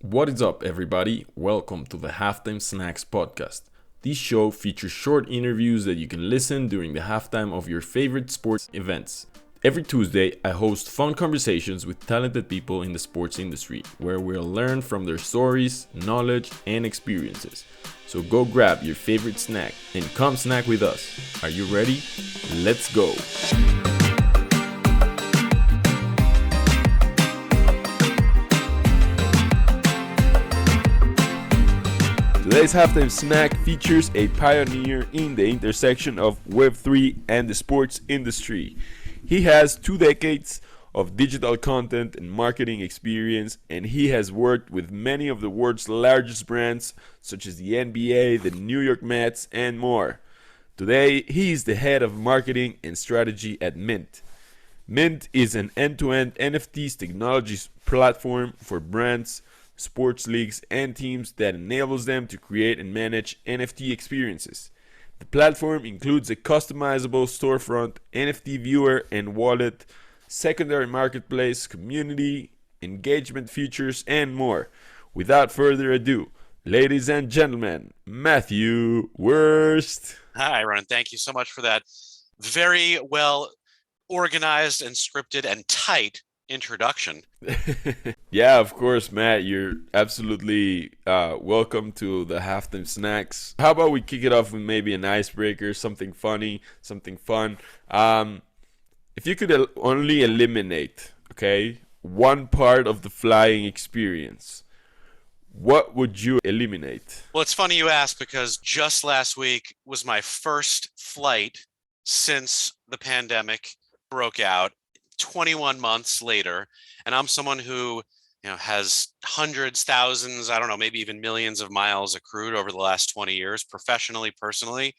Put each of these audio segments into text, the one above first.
What is up, everybody? Welcome to the Halftime Snacks podcast. This show features short interviews that you can listen during the halftime of your favorite sports events. Every Tuesday, I host fun conversations with talented people in the sports industry, where we'll learn from their stories, knowledge, and experiences. So go grab your favorite snack and come snack with us. Are you ready? Let's go! Today's halftime snack features a pioneer in the intersection of Web3 and the sports industry. He has 2 decades of digital content and marketing experience, and he has worked with many of the world's largest brands such as the NBA, the New York Mets, and more. Today, he is the head of marketing and strategy at Mint. Mint is an end-to-end NFTs technology platform for brands, sports leagues, and teams that enables them to create and manage NFT experiences. The platform includes a customizable storefront, NFT viewer and wallet, secondary marketplace, community, engagement features, and more. Without further ado, ladies and gentlemen, Matthew Wurst. Hi, Ron. Thank you so much for that very well organized and scripted and tight introduction. Yeah, of course, Matt. You're absolutely welcome to the halftime snacks. How about we kick it off with maybe an icebreaker, something funny, something fun. If you could only eliminate, okay, one part of the flying experience, what would you eliminate? Well, it's funny you ask because just last week was my first flight since the pandemic broke out, 21 months later, and I'm someone who has hundreds, thousands, I don't know, maybe even millions of miles accrued over the last 20 years, professionally, personally.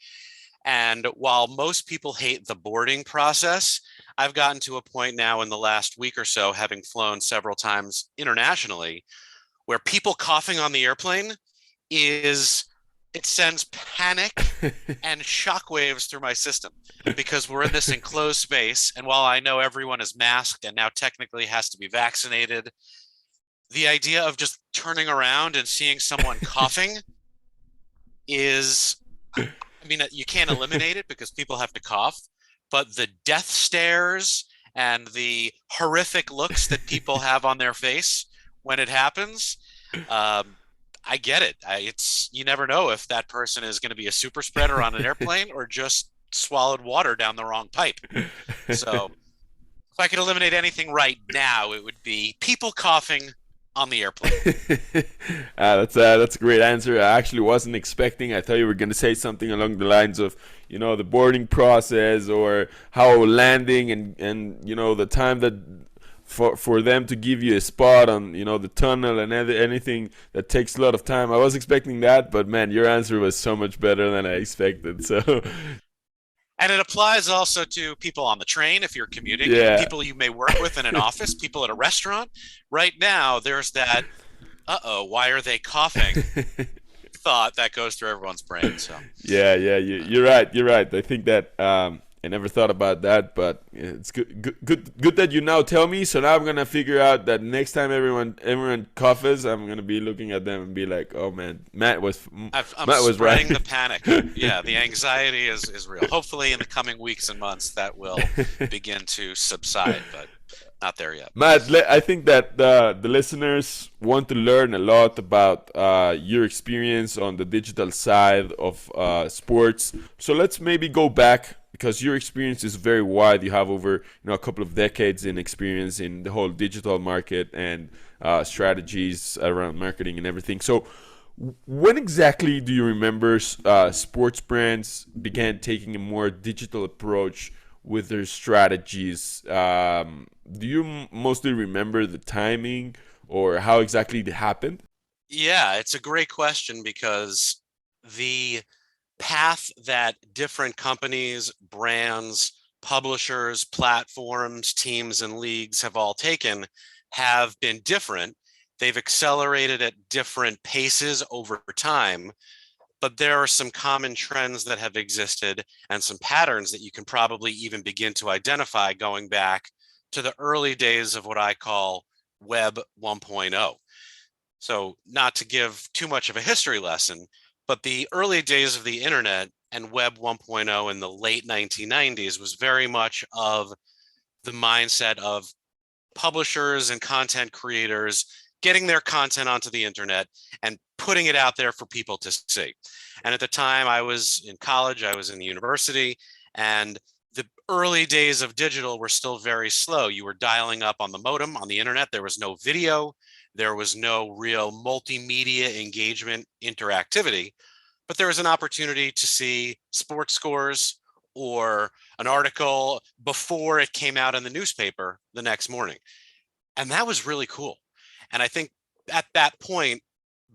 And while most people hate the boarding process, I've gotten to a point now in the last week or so, having flown several times internationally, where people coughing on the airplane it sends panic and shockwaves through my system because we're in this enclosed space. And while I know everyone is masked and now technically has to be vaccinated, the idea of just turning around and seeing someone coughing you can't eliminate it because people have to cough, but the death stares and the horrific looks that people have on their face when it happens, I get it. You never know if that person is going to be a super spreader on an airplane or just swallowed water down the wrong pipe. So if I could eliminate anything right now, it would be people coughing on the airplane. That's a great answer. I actually wasn't expecting. I thought you were going to say something along the lines of, the boarding process or how landing and the time that for them to give you a spot on the tunnel and anything that takes a lot of time. I was expecting that, but man, your answer was so much better than I expected. So, and it applies also to people on the train if you're commuting, people you may work with in an office, people at a restaurant. Right now, there's that, why are they coughing? thought that goes through everyone's brain. So you're right. I think that I never thought about that, but it's good that you now tell me. So now I'm gonna figure out that next time everyone coughs, I'm gonna be looking at them and be like, "Oh man, Matt was spreading right." The panic. Yeah, the anxiety is real. Hopefully, in the coming weeks and months, that will begin to subside, but not there yet. Matt, I think that the listeners want to learn a lot about your experience on the digital side of sports. So let's maybe go back, because your experience is very wide. You have over a couple of decades in experience in the whole digital market and strategies around marketing and everything. So when exactly do you remember sports brands began taking a more digital approach with their strategies? Do you mostly remember the timing or how exactly it happened? Yeah, it's a great question because the path that different companies, brands, publishers, platforms, teams, and leagues have all taken have been different. They've accelerated at different paces over time, but there are some common trends that have existed and some patterns that you can probably even begin to identify going back to the early days of what I call Web 1.0. So, not to give too much of a history lesson, but the early days of the internet and Web 1.0 in the late 1990s was very much of the mindset of publishers and content creators getting their content onto the internet and putting it out there for people to see. And at the time I was in college, I was in the university, and the early days of digital were still very slow. You were dialing up on the modem on the internet. There was no video. There was no real multimedia engagement interactivity, but there was an opportunity to see sports scores or an article before it came out in the newspaper the next morning. And that was really cool. And I think at that point,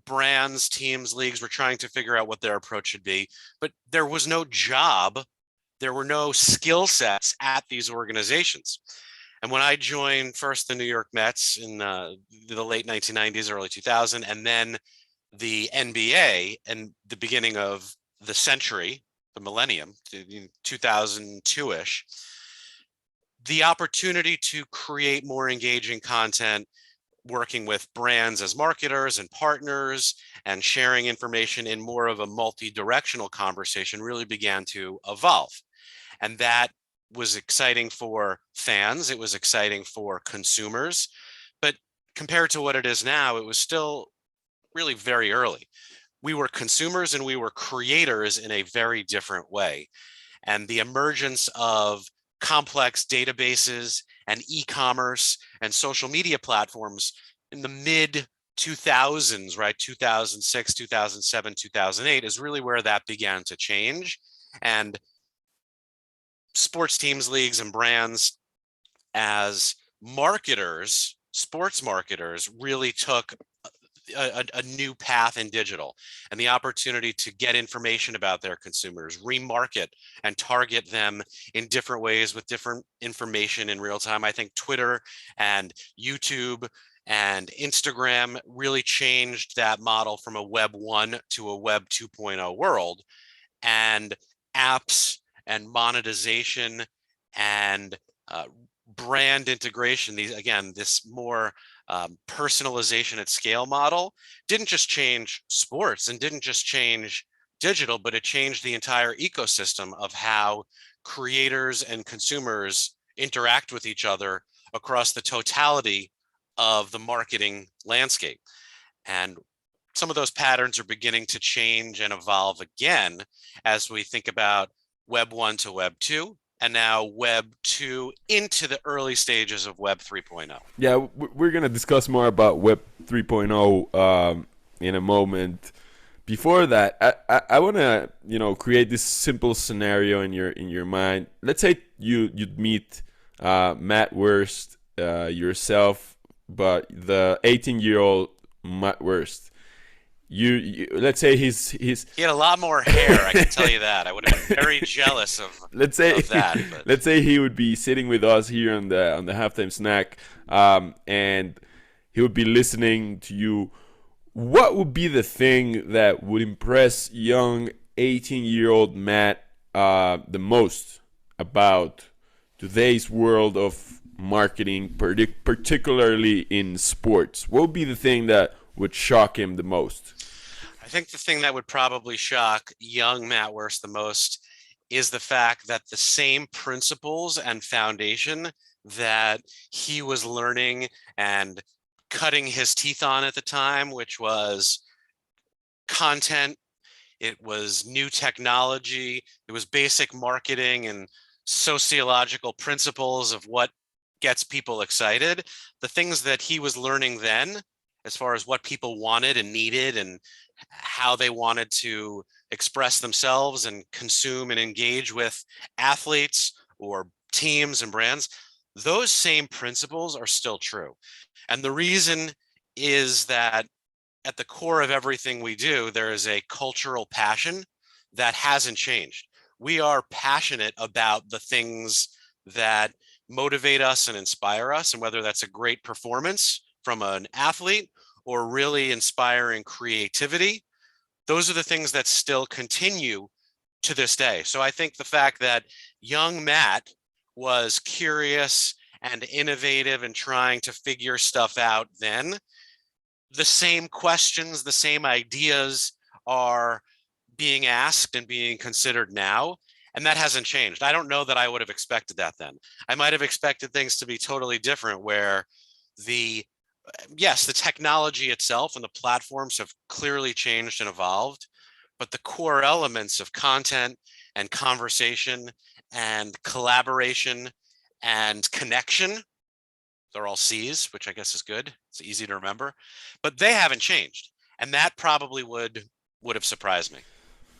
brands, teams, leagues were trying to figure out what their approach should be, but there was no job, there were no skill sets at these organizations. And when I joined first the New York Mets in the late 1990s, early 2000, and then the NBA and the beginning of the century, the millennium, 2002-ish, the opportunity to create more engaging content, working with brands as marketers and partners and sharing information in more of a multi-directional conversation really began to evolve. And that was exciting for fans. It was exciting for consumers. But compared to what it is now, it was still really very early. We were consumers and we were creators in a very different way. And the emergence of complex databases and e-commerce and social media platforms in the mid 2000s, right? 2006, 2007, 2008 is really where that began to change. And sports teams, leagues, and brands as marketers, sports marketers, really took a new path in digital and the opportunity to get information about their consumers, remarket and target them in different ways with different information in real time. I think Twitter and YouTube and Instagram really changed that model from a Web 1 to a Web 2.0 world. And apps and monetization and brand integration, these again, this more personalization at scale model didn't just change sports and didn't just change digital, but it changed the entire ecosystem of how creators and consumers interact with each other across the totality of the marketing landscape. And some of those patterns are beginning to change and evolve again as we think about Web 1 to Web 2, and now Web 2 into the early stages of Web 3.0. Yeah, we're gonna discuss more about Web 3.0 in a moment. Before that, I want to create this simple scenario in your mind. Let's say you'd meet Matt Wurst yourself, but the 18-year-old Matt Wurst. Let's say he had a lot more hair. I can tell you that. I would have been very jealous of that. But. Let's say he would be sitting with us here on the halftime snack, and he would be listening to you. What would be the thing that would impress young 18-year-old Matt the most about today's world of marketing, particularly in sports? What would be the thing that would shock him the most? I think the thing that would probably shock young Matt Wurst the most is the fact that the same principles and foundation that he was learning and cutting his teeth on at the time, which was content, it was new technology, it was basic marketing and sociological principles of what gets people excited. The things that he was learning then, as far as what people wanted and needed and how they wanted to express themselves and consume and engage with athletes or teams and brands, those same principles are still true. And the reason is that at the core of everything we do, there is a cultural passion that hasn't changed. We are passionate about the things that motivate us and inspire us, and whether that's a great performance from an athlete or really inspiring creativity, those are the things that still continue to this day. So I think the fact that young Matt was curious and innovative and trying to figure stuff out then the same questions, the same ideas are being asked and being considered now. And that hasn't changed. I don't know that I would have expected that then. I might have expected things to be totally different, where the yes, the technology itself and the platforms have clearly changed and evolved, but the core elements of content and conversation and collaboration and connection, they're all C's, which I guess is good. It's easy to remember, but they haven't changed. And that probably would have surprised me.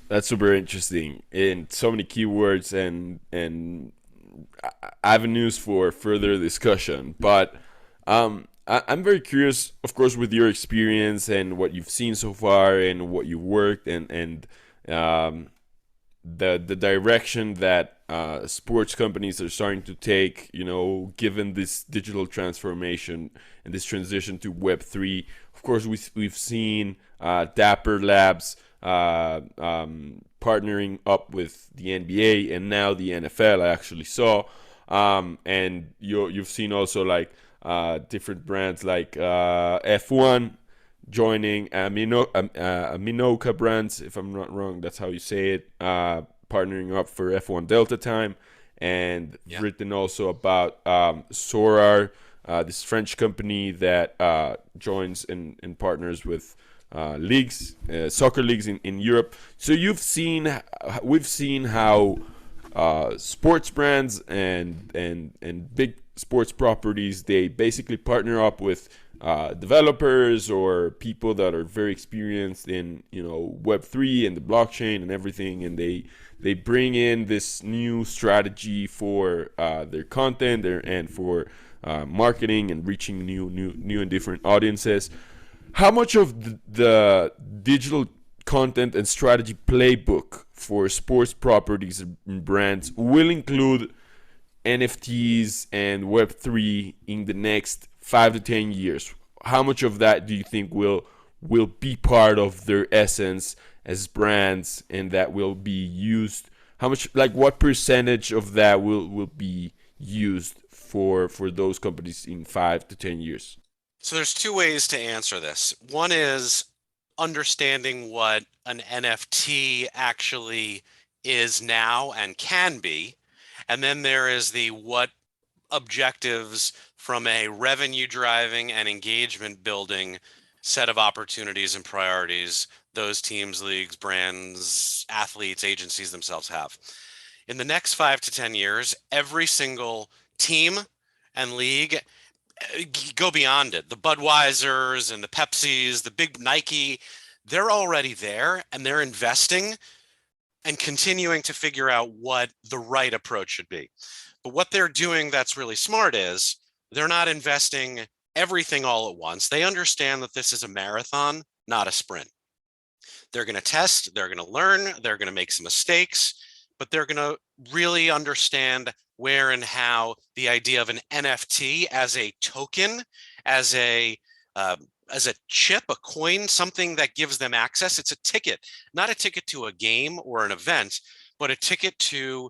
That's super interesting, and so many keywords and avenues for further discussion. But I'm very curious, of course, with your experience and what you've seen so far and what you've worked and um, the direction that sports companies are starting to take. Given this digital transformation and this transition to Web3. Of course, we've seen Dapper Labs partnering up with the NBA and now the NFL. I actually saw, and you've seen also like different brands like F1 joining Minoka brands, if I'm not wrong, that's how you say it, partnering up for F1 Delta Time, and Yeah. written also about Sorar, this French company that joins and partners with leagues, soccer leagues in Europe. So we've seen how sports brands and big sports properties, they basically partner up with developers or people that are very experienced in Web3 and the blockchain and everything, and they bring in this new strategy for their content and for marketing and reaching new and different audiences. How much of the digital content and strategy playbook for sports properties and brands will include NFTs and Web3 in the next 5 to 10 years? How much of that do you think will be part of their essence as brands, and that will be used? How much, like, what percentage of that will be used for those companies in 5 to 10 years? So there's two ways to answer this. One is understanding what an NFT actually is now and can be. And then there is the what objectives from a revenue driving and engagement building set of opportunities and priorities those teams, leagues, brands, athletes, agencies themselves have. In the next 5 to 10 years, every single team and league, go beyond it. The Budweisers and the Pepsis, the big Nike, they're already there and they're investing and continuing to figure out what the right approach should be. But what they're doing that's really smart is they're not investing everything all at once. They understand that this is a marathon, not a sprint. They're going to test, they're going to learn, they're going to make some mistakes, but they're going to really understand where and how the idea of an NFT as a token, as a chip, a coin, something that gives them access. It's a ticket, not a ticket to a game or an event, but a ticket to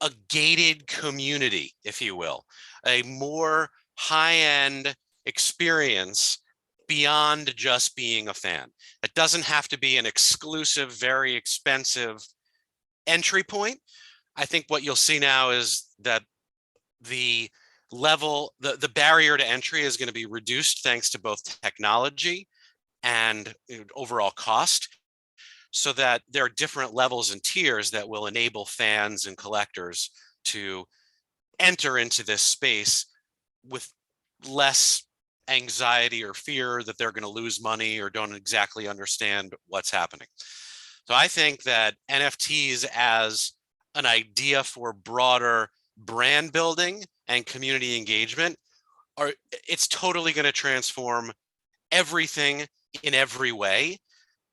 a gated community, if you will, a more high-end experience beyond just being a fan. It doesn't have to be an exclusive, very expensive entry point. I think what you'll see now is that the barrier to entry is going to be reduced thanks to both technology and overall cost, so that there are different levels and tiers that will enable fans and collectors to enter into this space with less anxiety or fear that they're going to lose money or don't exactly understand what's happening. So I think that NFTs as an idea for broader brand building and community engagement it's totally going to transform everything in every way.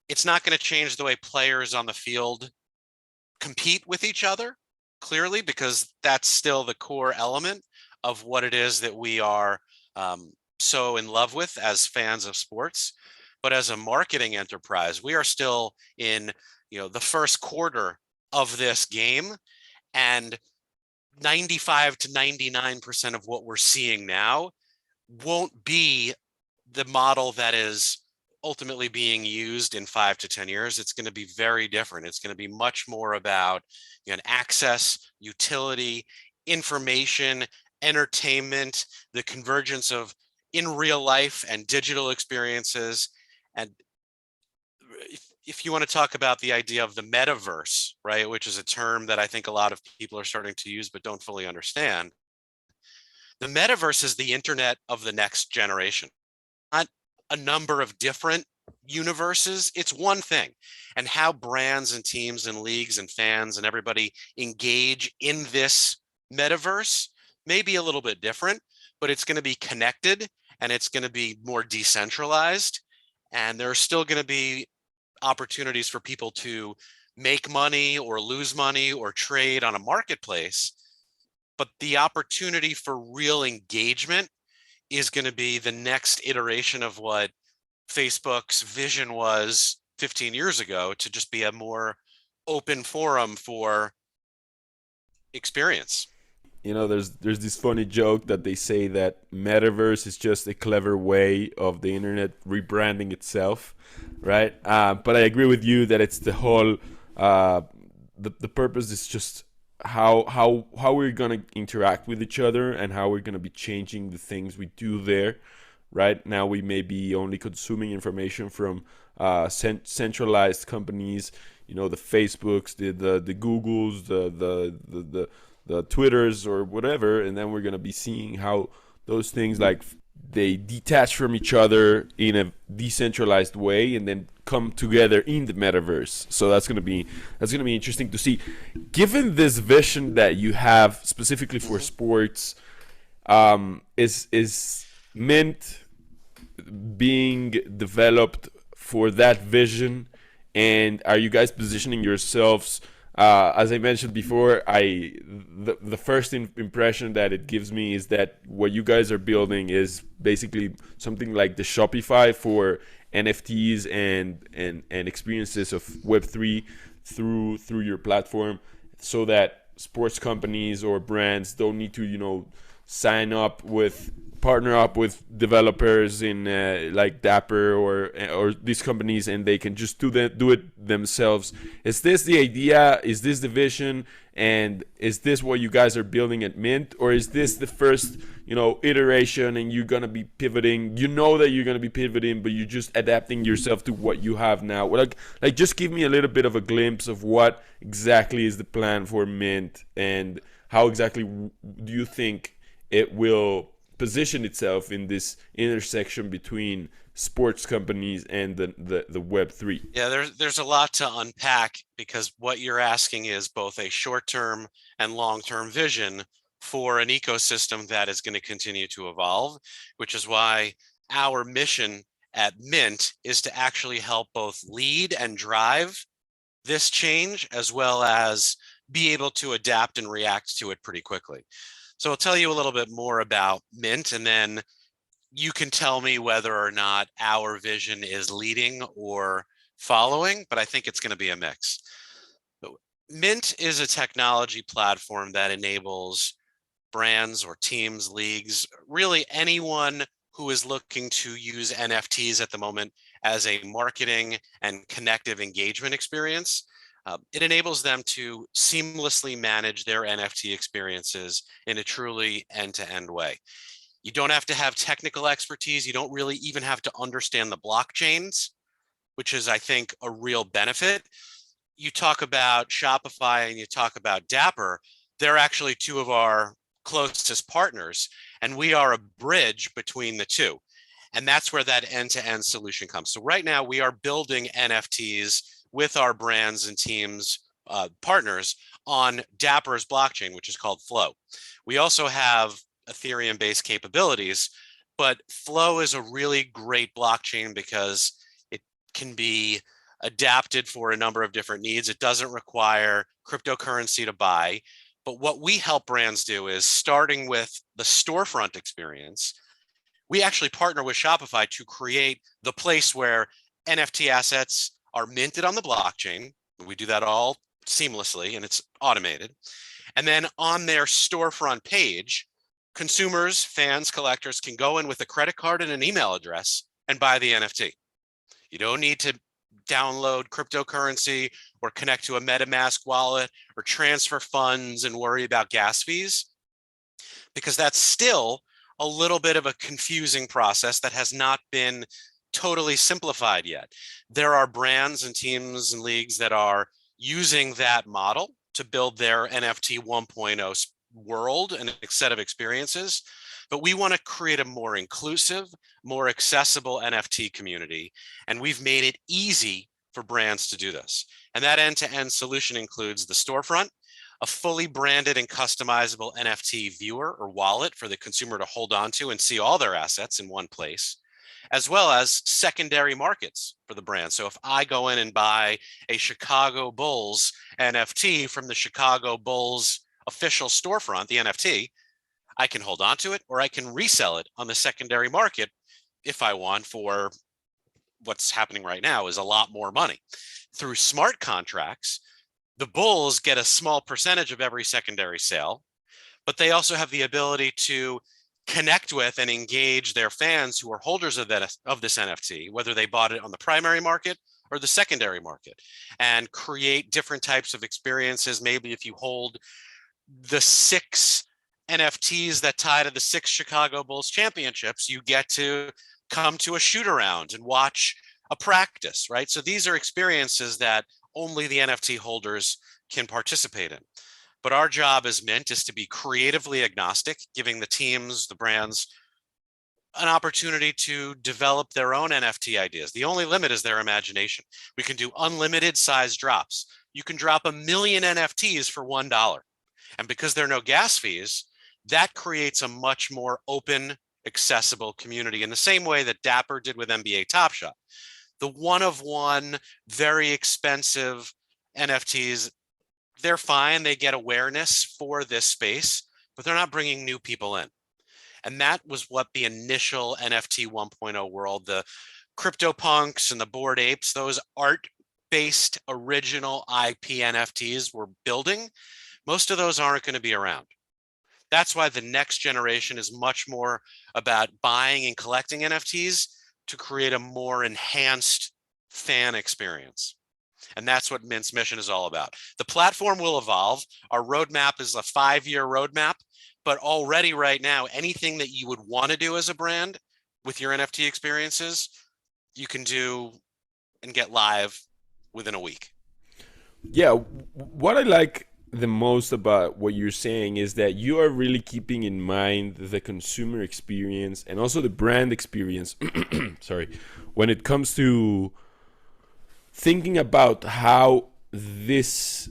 It's not going to change the way players on the field compete with each other, clearly, because that's still the core element of what it is that we are so in love with as fans of sports. But as a marketing enterprise, we are still in the first quarter of this game, and 95 to 99% of what we're seeing now won't be the model that is ultimately being used in 5 to 10 years, it's going to be very different. It's going to be much more about, access, utility, information, entertainment, the convergence of in real life and digital experiences. And if you want to talk about the idea of the metaverse, right, which is a term that I think a lot of people are starting to use but don't fully understand, the metaverse is the internet of the next generation, not a number of different universes. It's one thing. And how brands and teams and leagues and fans and everybody engage in this metaverse may be a little bit different, but it's going to be connected and it's going to be more decentralized. And there are still going to be opportunities for people to make money or lose money or trade on a marketplace. But the opportunity for real engagement is going to be the next iteration of what Facebook's vision was 15 years ago, to just be a more open forum for experience. There's this funny joke that they say that metaverse is just a clever way of the internet rebranding itself, right? But I agree with you that it's the whole the purpose is just how we're gonna interact with each other and how we're gonna be changing the things we do there. Right now, we may be only consuming information from centralized companies, the Facebooks, the Googles, the Twitters or whatever, and then we're gonna be seeing how those things like they detach from each other in a decentralized way and then come together in the metaverse. So that's gonna be interesting to see. Given this vision that you have specifically for sports, is Mint being developed for that vision, and are you guys positioning yourselves? As I mentioned before, the first impression that it gives me is that what you guys are building is basically something like the Shopify for NFTs and experiences of Web3 through your platform, so that sports companies or brands don't need to partner up with developers in like Dapper or these companies, and they can just do it themselves. Is this the idea? Is this the vision? And is this what you guys are building at Mint, or is this the first iteration and you're gonna be pivoting? You know that you're gonna be pivoting, but you're just adapting yourself to what you have now. Like just give me a little bit of a glimpse of what exactly is the plan for Mint, and how exactly do you think it will position itself in this intersection between sports companies and the Web3? Yeah, there's a lot to unpack, because what you're asking is both a short-term and long-term vision for an ecosystem that is going to continue to evolve, which is why our mission at Mint is to actually help both lead and drive this change, as well as be able to adapt and react to it pretty quickly. So I'll tell you a little bit more about Mint, and then you can tell me whether or not our vision is leading or following, but I think it's going to be a mix. Mint is a technology platform that enables brands or teams, leagues, really anyone who is looking to use NFTs at the moment as a marketing and connective engagement experience. It enables them to seamlessly manage their NFT experiences in a truly end-to-end way. You don't have to have technical expertise. You don't really even have to understand the blockchains, which is, I think, a real benefit. You talk about Shopify and you talk about Dapper. They're actually two of our closest partners, and we are a bridge between the two. And that's where that end-to-end solution comes. So right now we are building NFTs with our brands and teams, partners on Dapper's blockchain, which is called Flow. We also have Ethereum-based capabilities, but Flow is a really great blockchain because it can be adapted for a number of different needs. It doesn't require cryptocurrency to buy. But what we help brands do is, starting with the storefront experience, we actually partner with Shopify to create the place where NFT assets are minted on the blockchain. We do that all seamlessly and it's automated. And then on their storefront page, consumers, fans, collectors can go in with a credit card and an email address and buy the NFT. You don't need to download cryptocurrency or connect to a MetaMask wallet or transfer funds and worry about gas fees, because that's still a little bit of a confusing process that has not been totally simplified yet. There are brands and teams and leagues that are using that model to build their NFT 1.0 world and a set of experiences. But we want to create a more inclusive, more accessible NFT community. And we've made it easy for brands to do this. And that end-to-end solution includes the storefront, a fully branded and customizable NFT viewer or wallet for the consumer to hold on to and see all their assets in one place, as well as secondary markets for the brand. So if I go in and buy a Chicago Bulls NFT from the Chicago Bulls official storefront, the NFT, I can hold on to it or I can resell it on the secondary market if I want for what's happening right now is a lot more money. Through smart contracts, the Bulls get a small percentage of every secondary sale, but they also have the ability to connect with and engage their fans who are holders of this NFT, whether they bought it on the primary market or the secondary market, and create different types of experiences. Maybe if you hold the 6 NFTs that tie to the 6 Chicago Bulls championships, you get to come to a shoot around and watch a practice, right? So these are experiences that only the NFT holders can participate in. But our job as Mint is to be creatively agnostic, giving the teams, the brands, an opportunity to develop their own NFT ideas. The only limit is their imagination. We can do unlimited size drops. You can drop 1 million NFTs for $1. And because there are no gas fees, that creates a much more open, accessible community in the same way that Dapper did with NBA Top Shot. The one-of-one, very expensive NFTs, they're fine. They get awareness for this space, but they're not bringing new people in. And that was what the initial NFT 1.0 world, the CryptoPunks and the Bored Apes, those art-based original IP NFTs were building. Most of those aren't going to be around. That's why the next generation is much more about buying and collecting NFTs to create a more enhanced fan experience. And that's what Mint's mission is all about. The platform will evolve. Our roadmap is a 5-year roadmap, but already right now, anything that you would want to do as a brand with your NFT experiences, you can do and get live within a week. Yeah, what I like the most about what you're saying is that you are really keeping in mind the consumer experience and also the brand experience sorry, when it comes to thinking about how this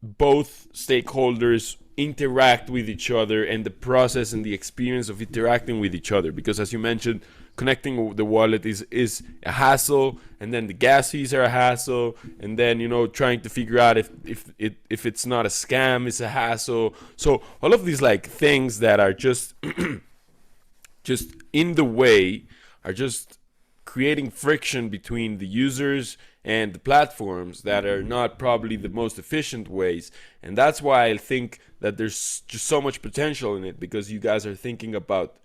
both stakeholders interact with each other and the process and the experience of interacting with each other. Because as you mentioned, connecting the wallet is a hassle, and then the gas fees are a hassle, and then trying to figure out if it's not a scam is a hassle. So all of these like things that are just just in the way are just creating friction between the users and the platforms that are not probably the most efficient ways. And that's why I think that there's just so much potential in it, because you guys are thinking about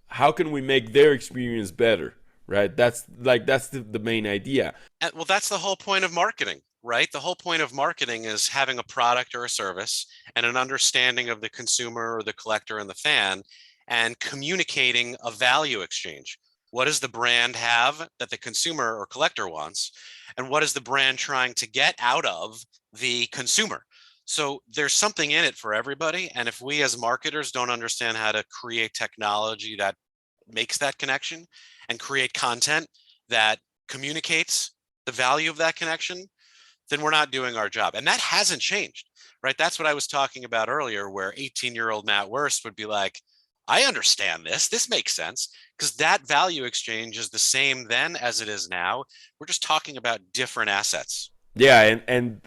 how can we make their experience better, right? That's the main idea. Well, that's the whole point of marketing, right? The whole point of marketing is having a product or a service and an understanding of the consumer or the collector and the fan, and communicating a value exchange. What does the brand have that the consumer or collector wants? And what is the brand trying to get out of the consumer? So there's something in it for everybody. And if we as marketers don't understand how to create technology that makes that connection and create content that communicates the value of that connection, then we're not doing our job. And that hasn't changed, right? That's what I was talking about earlier, where 18-year-old Matt Wurst would be like, I understand this. This makes sense, because that value exchange is the same then as it is now. We're just talking about different assets. Yeah, and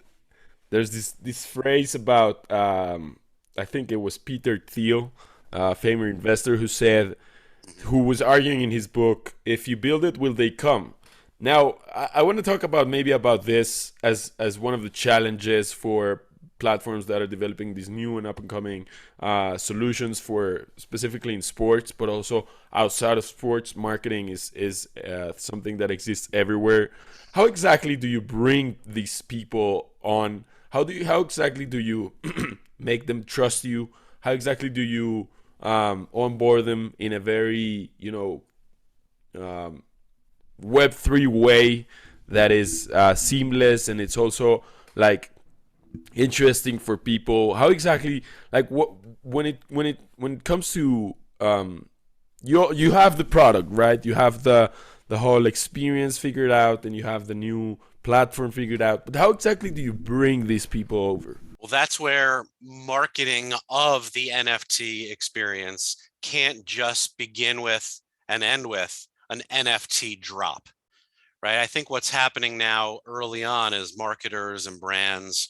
there's this phrase about I think it was Peter Thiel, famous investor, who was arguing in his book, if you build it, will they come? Now, I want to talk about maybe about this as one of the challenges for platforms that are developing these new and up and coming solutions for specifically in sports, but also outside of sports. Marketing is something that exists everywhere. How exactly do you bring these people on? How exactly do you make them trust you? How exactly do you onboard them in a very Web3 way that is seamless, and it's also like interesting for people? How exactly, like, what when it comes to you have the product, right? You have the whole experience figured out, and you have the new platform figured out, but how exactly do you bring these people over? Well, that's where marketing of the NFT experience can't just begin with and end with an NFT drop, right? I think what's happening now early on is marketers and brands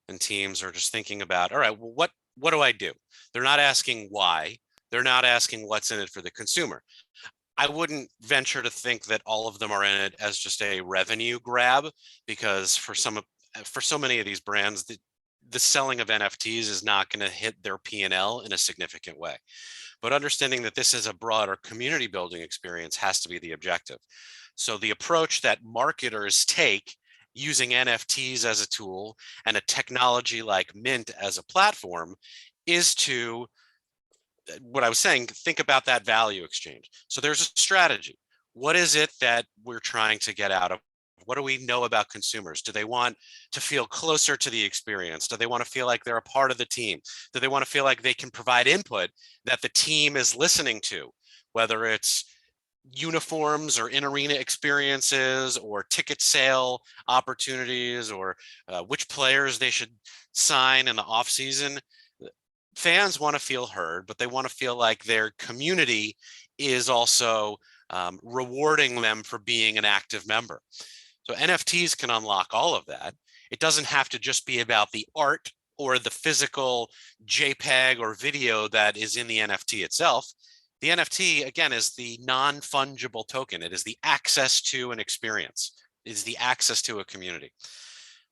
and teams are just thinking about, all right, well, what do I do? They're not asking why. They're not asking what's in it for the consumer. I wouldn't venture to think that all of them are in it as just a revenue grab, because for so many of these brands, the selling of NFTs is not going to hit their P&L in a significant way. But understanding that this is a broader community building experience has to be the objective. So the approach that marketers take using NFTs as a tool and a technology like Mint as a platform is to, what I was saying, think about that value exchange. So there's a strategy. What is it that we're trying to get out of? What do we know about consumers? Do they want to feel closer to the experience? Do they want to feel like they're a part of the team? Do they want to feel like they can provide input that the team is listening to, whether it's uniforms or in-arena experiences or ticket sale opportunities, or which players they should sign in the off season? Fans want to feel heard, but they want to feel like their community is also rewarding them for being an active member. So NFTs can unlock all of that. It doesn't have to just be about the art or the physical JPEG or video that is in the NFT itself. The NFT, again, is the non-fungible token. It is the access to an experience. It is the access to a community.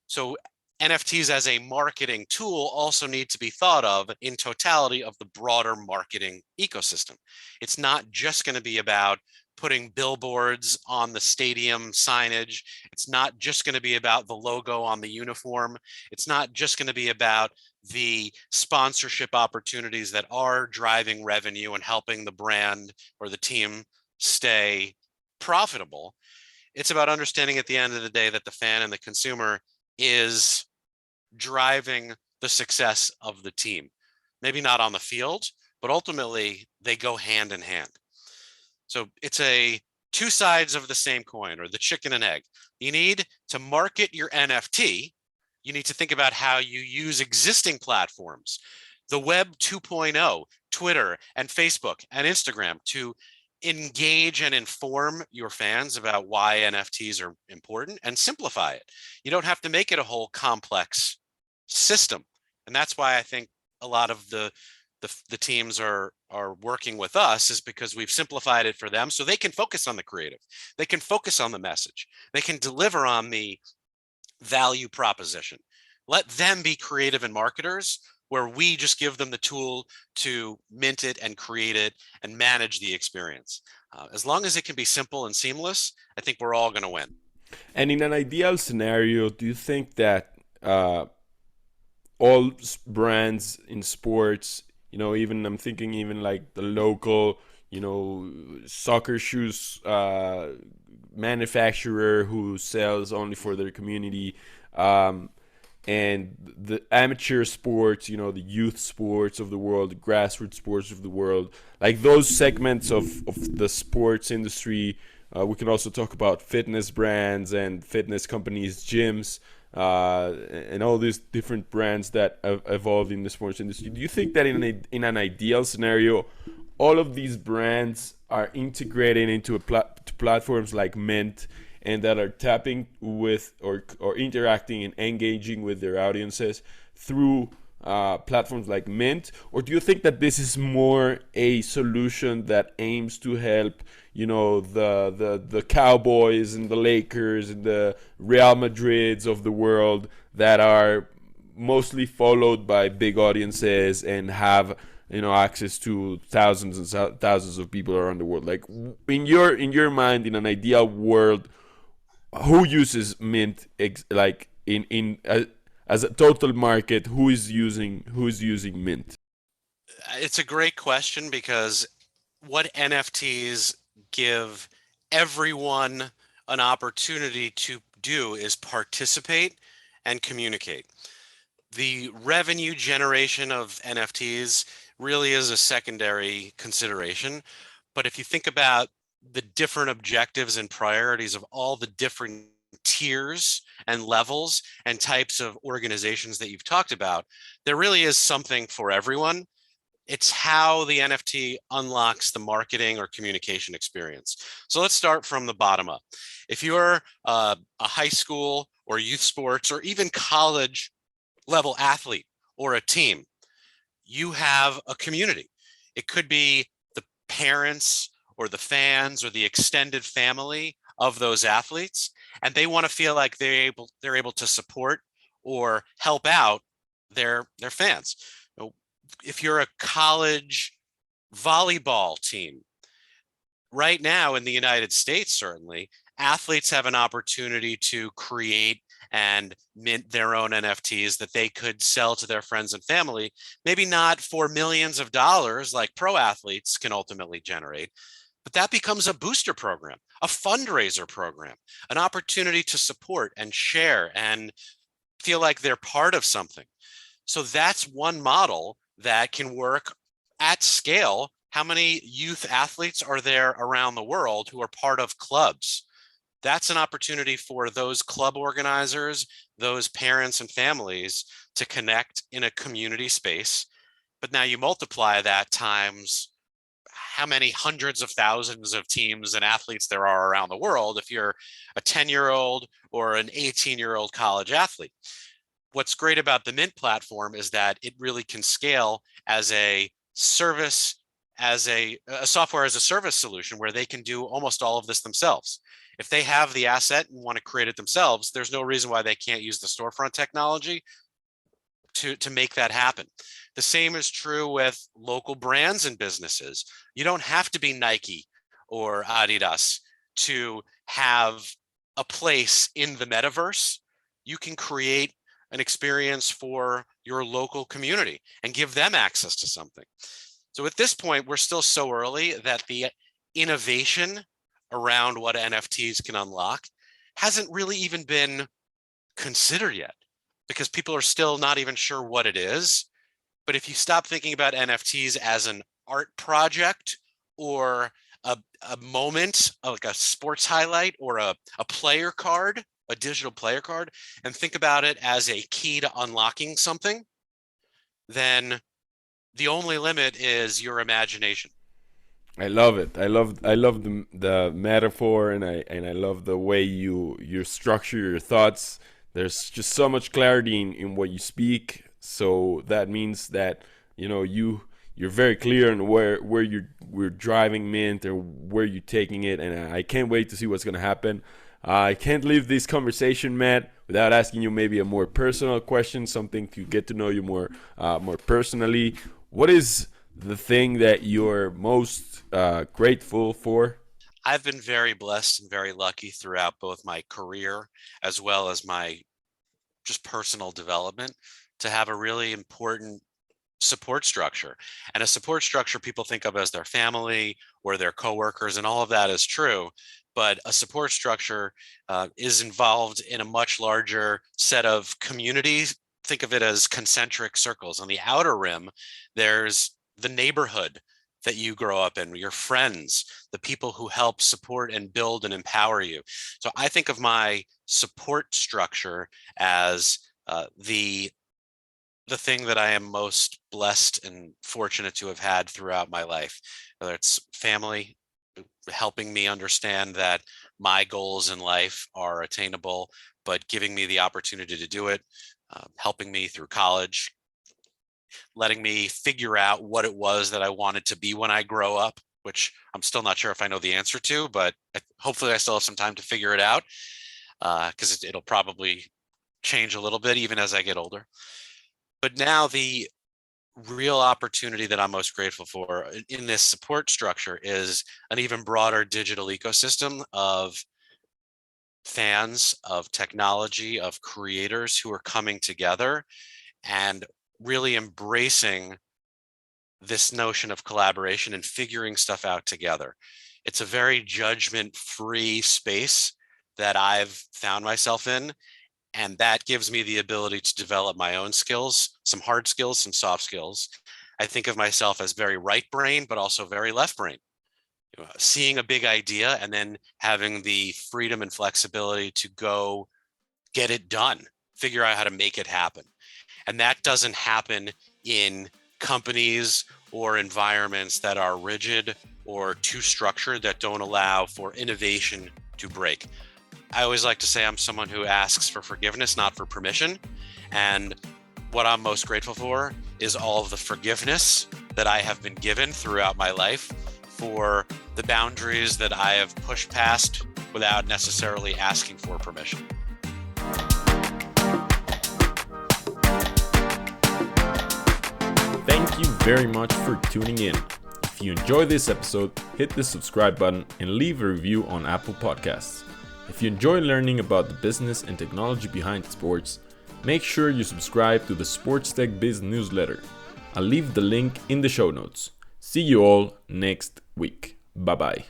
So NFTs as a marketing tool also need to be thought of in totality of the broader marketing ecosystem. It's not just going to be about putting billboards on the stadium signage. It's not just going to be about the logo on the uniform. It's not just going to be about the sponsorship opportunities that are driving revenue and helping the brand or the team stay profitable. It's about understanding at the end of the day that the fan and the consumer is driving the success of the team. Maybe not on the field, but ultimately they go hand in hand. So it's a two sides of the same coin, or the chicken and egg. You need to market your NFT. You need to think about how you use existing platforms, the Web 2.0, Twitter and Facebook and Instagram, to engage and inform your fans about why NFTs are important and simplify it. You don't have to make it a whole complex system. And that's why I think a lot of the teams are working with us, is because we've simplified it for them so they can focus on the creative. They can focus on the message. They can deliver on the value proposition. Let them be creative and marketers, where we just give them the tool to mint it and create it and manage the experience. As long as it can be simple and seamless, I think we're all going to win. And in an ideal scenario, do you think that all brands in sports, even I'm thinking even like the local, soccer shoes manufacturer who sells only for their community, and the amateur sports, the youth sports of the world, the grassroots sports of the world, like those segments of the sports industry. We can also talk about fitness brands and fitness companies, gyms, and all these different brands that have evolved in the sports industry. Do you think that in an ideal scenario, all of these brands are integrating into platforms like Mint, and that are tapping with or interacting and engaging with their audiences through platforms like Mint? Or do you think that this is more a solution that aims to help, the Cowboys and the Lakers and the Real Madrids of the world that are mostly followed by big audiences and have access to thousands and thousands of people around the world. Like in your mind, in an ideal world, who uses Mint like in as a total market? Who's using Mint? It's a great question because what NFTs give everyone an opportunity to do is participate and communicate. The revenue generation of NFTs really is a secondary consideration. But if you think about the different objectives and priorities of all the different tiers and levels and types of organizations that you've talked about, there really is something for everyone. It's how the NFT unlocks the marketing or communication experience. So let's start from the bottom up. If you're a high school or youth sports or even college level athlete or a team, you have a community. It could be the parents or the fans or the extended family of those athletes, and they want to feel like they're able to support or help out their fans. If you're a college volleyball team, right now in the United States, certainly, athletes have an opportunity to create and mint their own NFTs that they could sell to their friends and family, maybe not for millions of dollars like pro athletes can ultimately generate, but that becomes a booster program, a fundraiser program, an opportunity to support and share and feel like they're part of something. So that's one model that can work at scale. How many youth athletes are there around the world who are part of clubs? That's an opportunity for those club organizers, those parents and families to connect in a community space. But now you multiply that times how many hundreds of thousands of teams and athletes there are around the world if you're a 10-year-old or an 18-year-old college athlete. What's great about the Mint platform is that it really can scale as a service, as a software as a service solution where they can do almost all of this themselves. If they have the asset and want to create it themselves, there's no reason why they can't use the storefront technology to make that happen. The same is true with local brands and businesses. You don't have to be Nike or Adidas to have a place in the metaverse. You can create an experience for your local community and give them access to something. So at this point, we're still so early that the innovation around what NFTs can unlock hasn't really even been considered yet because people are still not even sure what it is. But if you stop thinking about NFTs as an art project or a moment, like a sports highlight or a player card, a digital player card, and think about it as a key to unlocking something, then the only limit is your imagination. I love it. I love the metaphor, and I love the way you structure your thoughts. There's just so much clarity in what you speak. So that means that you're very clear on where we're driving Mint or where you're taking it, and I can't wait to see what's gonna happen. I can't leave this conversation, Matt, without asking you maybe a more personal question, something to get to know you more personally. What is the thing that you're most grateful for? I've been very blessed and very lucky throughout both my career as well as my just personal development to have a really important support structure. And a support structure people think of as their family or their coworkers, and all of that is true. But a support structure is involved in a much larger set of communities. Think of it as concentric circles. On the outer rim, there's the neighborhood that you grow up in, your friends, the people who help support and build and empower you. So I think of my support structure as the thing that I am most blessed and fortunate to have had throughout my life, whether it's family helping me understand that my goals in life are attainable, but giving me the opportunity to do it, helping me through college, letting me figure out what it was that I wanted to be when I grow up, which I'm still not sure if I know the answer to, but hopefully I still have some time to figure it out because it'll probably change a little bit even as I get older. But now the real opportunity that I'm most grateful for in this support structure is an even broader digital ecosystem of fans, of technology, of creators who are coming together and really embracing this notion of collaboration and figuring stuff out together. It's a very judgment-free space that I've found myself in, and that gives me the ability to develop my own skills, some hard skills, some soft skills. I think of myself as very right brain, but also very left brain. Seeing a big idea and then having the freedom and flexibility to go get it done, figure out how to make it happen. And that doesn't happen in companies or environments that are rigid or too structured, that don't allow for innovation to break. I always like to say I'm someone who asks for forgiveness, not for permission. And what I'm most grateful for is all of the forgiveness that I have been given throughout my life for the boundaries that I have pushed past without necessarily asking for permission. Thank you very much for tuning in. If you enjoyed this episode, hit the subscribe button and leave a review on Apple Podcasts. If you enjoy learning about the business and technology behind sports, make sure you subscribe to the Sports Tech Biz newsletter. I'll leave the link in the show notes. See you all next week. Bye bye.